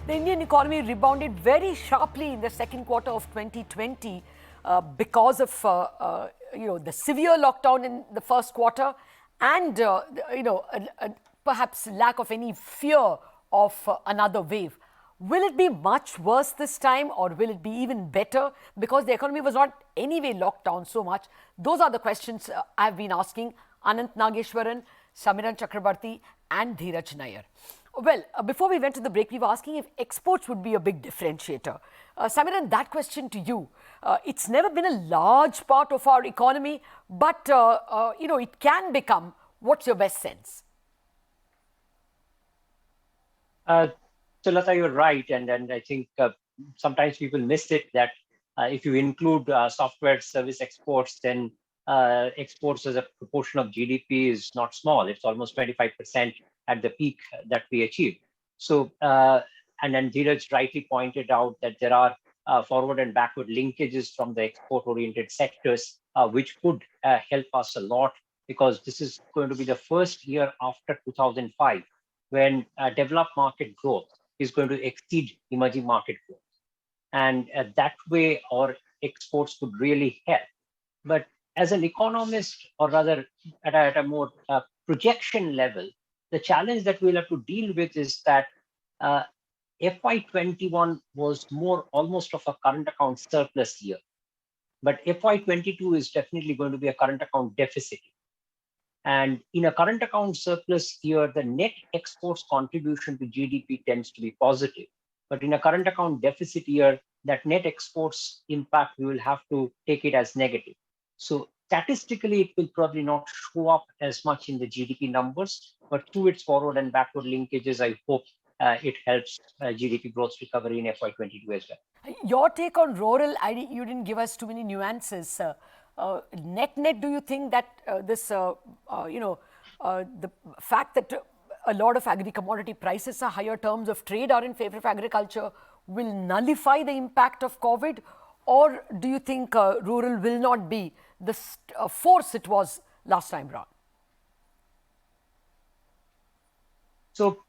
The Indian economy rebounded very sharply in the second quarter of 2020 because of the severe lockdown in the first quarter and perhaps lack of any fear of another wave. Will it be much worse this time, or will it be even better because the economy was not anyway locked down so much? Those are the questions I've been asking Anantha, Nageswaran, Samiran Chakraborty and Dhiraj Nayyar. Well, before we went to the break, we were asking if exports would be a big differentiator. Samiran, that question to you. It's never been a large part of our economy, but it can become. What's your best sense? So Latha, you're right, and I think sometimes people miss it that if you include software service exports, then exports as a proportion of GDP is not small. It's almost 25% at the peak that we achieved. So, and then Dhiraj rightly pointed out that there are forward and backward linkages from the export-oriented sectors, which could help us a lot, because this is going to be the first year after 2005 when developed market growth is going to exceed emerging market growth. And that way, our exports could really help. But as an economist, or rather at a more projection level, the challenge that we'll have to deal with is that FY21 was almost of a current account surplus year. But FY22 is definitely going to be a current account deficit. And in a current account surplus year, the net exports contribution to GDP tends to be positive. But in a current account deficit year, that net exports impact, we will have to take it as negative. So statistically, it will probably not show up as much in the GDP numbers, but through its forward and backward linkages, I hope it helps GDP growth recovery in FY22 as well. Your take on rural, you didn't give us too many nuances. Net, do you think that the fact that a lot of agri-commodity prices are higher, terms of trade are in favor of agriculture, will nullify the impact of COVID? Or do you think rural will not be the force it was last time round? So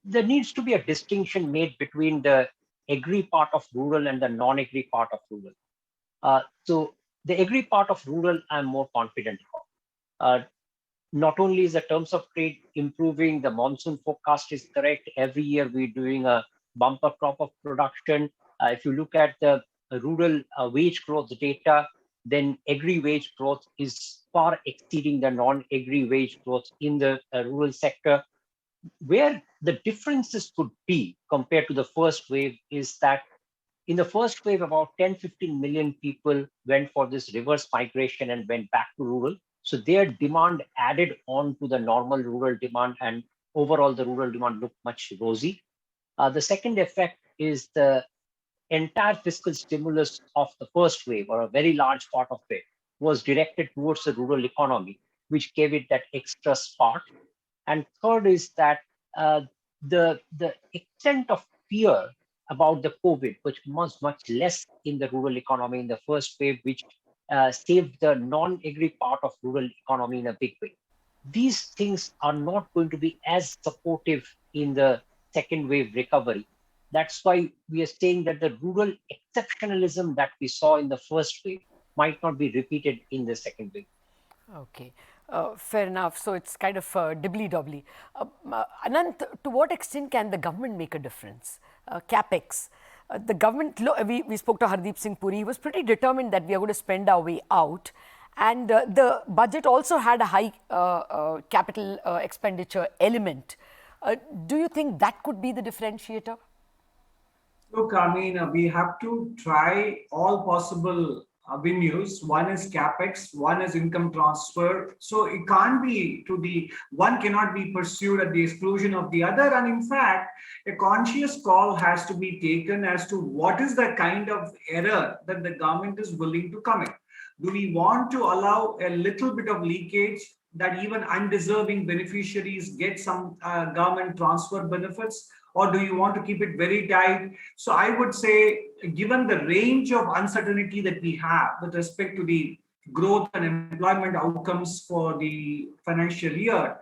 there needs to be a distinction made between the agri part of rural and the non-agri part of rural. So the agri part of rural, I'm more confident about. Not only is the terms of trade improving, the monsoon forecast is correct. Every year we're doing a bumper crop of production. If you look at the rural wage growth data, then agri wage growth is far exceeding the non-agri wage growth in the rural sector. Where the differences could be compared to the first wave is that in the first wave, about 10-15 million people went for this reverse migration and went back to rural. So their demand added on to the normal rural demand, and overall the rural demand looked much rosy. The second effect is the entire fiscal stimulus of the first wave, or a very large part of it, was directed towards the rural economy, which gave it that extra spark. And third is that the extent of fear about the COVID, which was much less in the rural economy in the first wave, which saved the non-agri part of rural economy in a big way. These things are not going to be as supportive in the second wave recovery. That's why we are saying that the rural exceptionalism that we saw in the first wave might not be repeated in the second wave. Okay. Fair enough. So it's kind of dibbly-dobbly. Anant, to what extent can the government make a difference? CapEx. The government, we spoke to Hardeep Singh Puri, he was pretty determined that we are going to spend our way out. And the budget also had a high capital expenditure element. Do you think that could be the differentiator? Look, I mean, we have to try all possible avenues. One is capex, one is income transfer. So it can't be one cannot be pursued at the exclusion of the other. And in fact, a conscious call has to be taken as to what is the kind of error that the government is willing to commit. Do we want to allow a little bit of leakage that even undeserving beneficiaries get some government transfer benefits? Or do you want to keep it very tight? So I would say, given the range of uncertainty that we have with respect to the growth and employment outcomes for the financial year,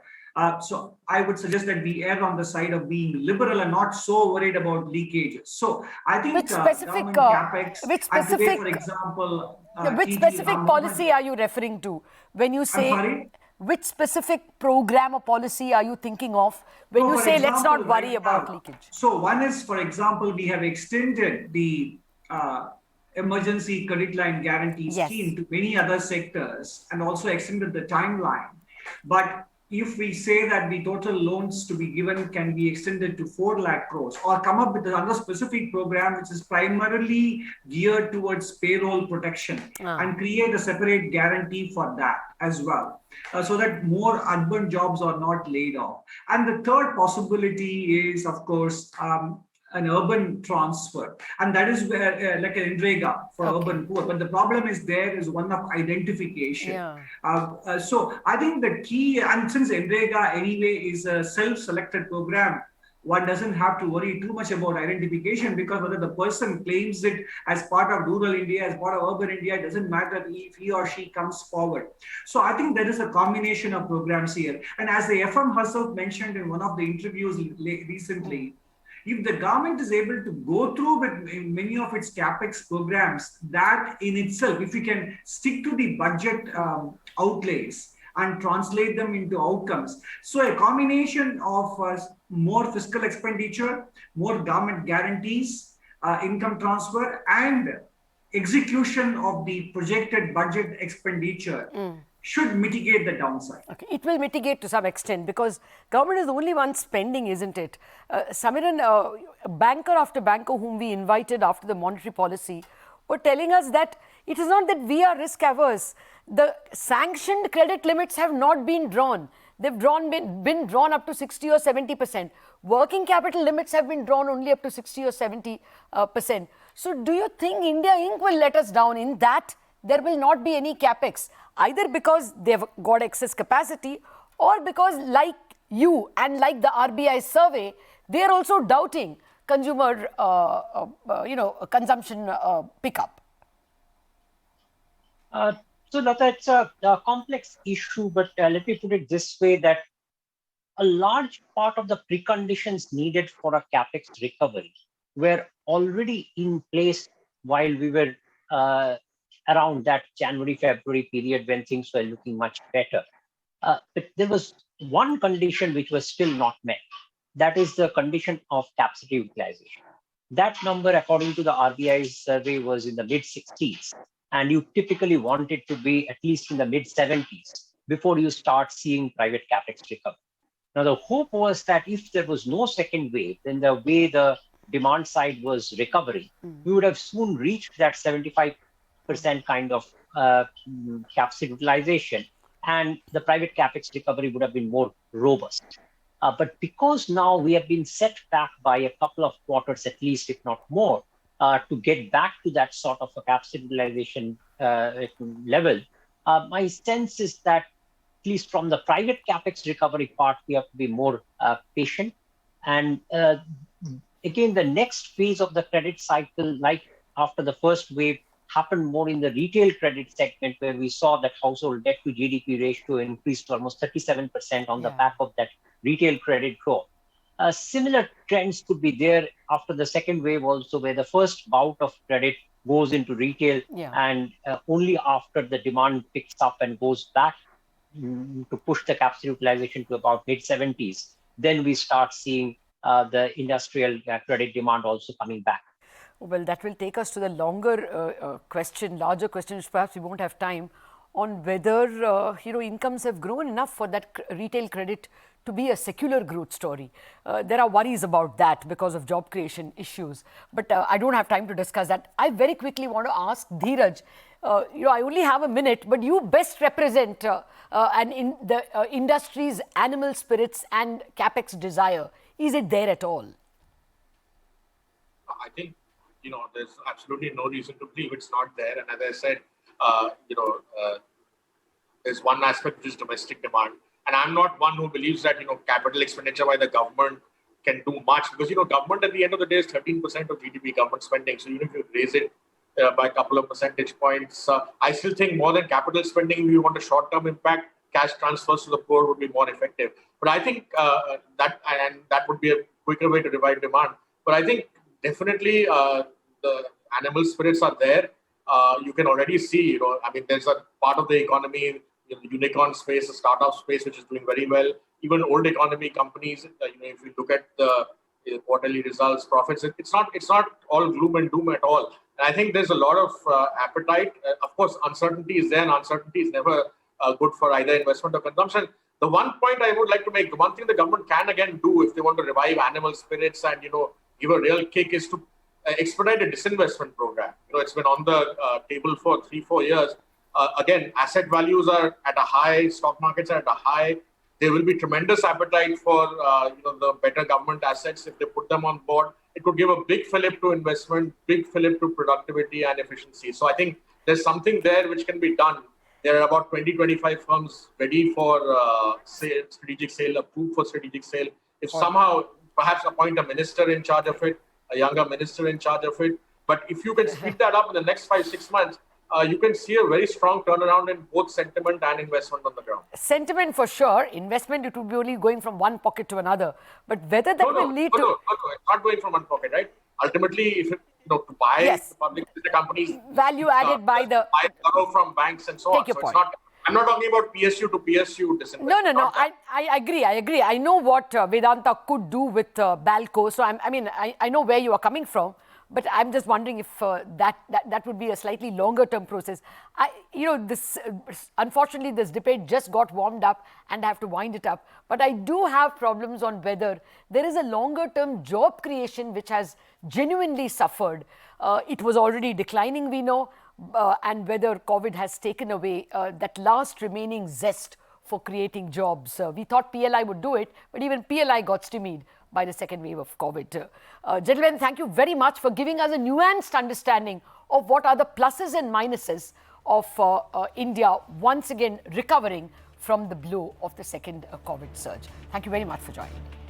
So I would suggest that we err on the side of being liberal and not so worried about leakages. So I think Which specific, government capex, which and today, specific, for example, which TG specific policy are you referring to when you I'm say, sorry? which specific program or policy are you thinking of when So, you for say, let's example, not worry right about now, leakage? so one is, for example, we have extended the emergency credit line guarantee Yes. scheme to many other sectors and also extended the timeline. But if we say that the total loans to be given can be extended to 4 lakh crores or come up with another specific program which is primarily geared towards payroll protection and create a separate guarantee for that as well, so that more urban jobs are not laid off. And the third possibility is, of course, an urban transfer, and that is where like an Indrega for urban poor. But the problem is there is one of identification. Yeah. So I think the key, and since Indrega anyway is a self-selected program, one doesn't have to worry too much about identification, because whether the person claims it as part of rural India, as part of urban India, it doesn't matter if he or she comes forward. So I think there is a combination of programs here. And as the FM herself mentioned in one of the interviews recently, if the government is able to go through with many of its capex programs, that in itself, if we can stick to the budget outlays and translate them into outcomes. So a combination of more fiscal expenditure, more government guarantees, income transfer, and execution of the projected budget expenditure should mitigate the downside. Okay, it will mitigate to some extent because government is the only one spending, isn't it? Samiran, banker after banker whom we invited after the monetary policy were telling us that it is not that we are risk averse. The sanctioned credit limits have not been drawn. They've been drawn up to 60 or 70%. Working capital limits have been drawn only up to 60 or 70%. So do you think India Inc. will let us down in that there will not be any capex, either because they've got excess capacity or because, like you and like the RBI survey, they're also doubting consumer, consumption pickup? So, Latha, it's a complex issue, but let me put it this way, that a large part of the preconditions needed for a capex recovery were already in place while we were around that January, February period when things were looking much better. But there was one condition which was still not met. That is the condition of capacity utilization. That number, according to the RBI's survey, was in the mid-60s. And you typically want it to be at least in the mid-70s before you start seeing private capex recover. Now, the hope was that if there was no second wave, then the way the demand side was recovering, we would have soon reached that 75% kind of capacity utilization, and the private capex recovery would have been more robust. But because now we have been set back by a couple of quarters, at least, if not more, to get back to that sort of a capacity utilization level, my sense is that, at least from the private capex recovery part, we have to be more patient. And again, the next phase of the credit cycle, like after the first wave, happened more in the retail credit segment, where we saw that household debt to GDP ratio increased to almost 37% on the back of that retail credit growth. Similar trends could be there after the second wave also, where the first bout of credit goes into retail, and only after the demand picks up and goes back to push the capacity utilization to about mid-70s, then we start seeing the industrial credit demand also coming back. Well, that will take us to the longer question, larger question, which perhaps we won't have time, on whether incomes have grown enough for that retail credit to be a secular growth story. There are worries about that because of job creation issues, but I don't have time to discuss that. I very quickly want to ask Dhiraj, I only have a minute, but you best represent the industry's animal spirits and capex desire. Is it there at all? I think, there's absolutely no reason to believe it's not there. And as I said, there's one aspect which is domestic demand. And I'm not one who believes that, capital expenditure by the government can do much, because, government at the end of the day is 13% of GDP government spending. So even if you raise it by a couple of percentage points, I still think more than capital spending, if you want a short-term impact, cash transfers to the poor would be more effective. But I think that would be a quicker way to revive demand. But I think definitely the animal spirits are there. You can already see, there's a part of the economy, the unicorn space, the startup space, which is doing very well. Even old economy companies, if you look at the quarterly results, profits, it's not all gloom and doom at all. And I think there's a lot of appetite. Of course, uncertainty is there, and uncertainty is never good for either investment or consumption. The one point I would like to make, the one thing the government can again do if they want to revive animal spirits and give a real kick is to expedite a disinvestment program. It's been on the table for 3-4 years. Again, asset values are at a high, stock markets are at a high. There will be tremendous appetite for the better government assets if they put them on board. It could give a big fillip to investment, big fillip to productivity and efficiency. So I think there's something there which can be done. There are about 20-25 firms ready for strategic sale, approved for strategic sale. If somehow perhaps appoint a minister in charge of it, a younger minister in charge of it. But if you can speed that up in the next 5-6 months, you can see a very strong turnaround in both sentiment and investment on the ground. Sentiment for sure. Investment, it will be only going from one pocket to another. But whether that will lead to... No, it's not going from one pocket, right? Ultimately, if it, to buy the public sector companies... Value added by the... Buy borrow from banks and so on. Take your point. I'm not talking about PSU to PSU disinvestment. No. I agree. I know what Vedanta could do with Balco. So I know where you are coming from. But I'm just wondering if that would be a slightly longer term process. Unfortunately, this debate just got warmed up and I have to wind it up. But I do have problems on whether there is a longer term job creation which has genuinely suffered. It was already declining, we know, and whether COVID has taken away that last remaining zest for creating jobs. We thought PLI would do it, but even PLI got stymied by the second wave of COVID. Gentlemen, thank you very much for giving us a nuanced understanding of what are the pluses and minuses of India once again recovering from the blow of the second COVID surge. Thank you very much for joining me.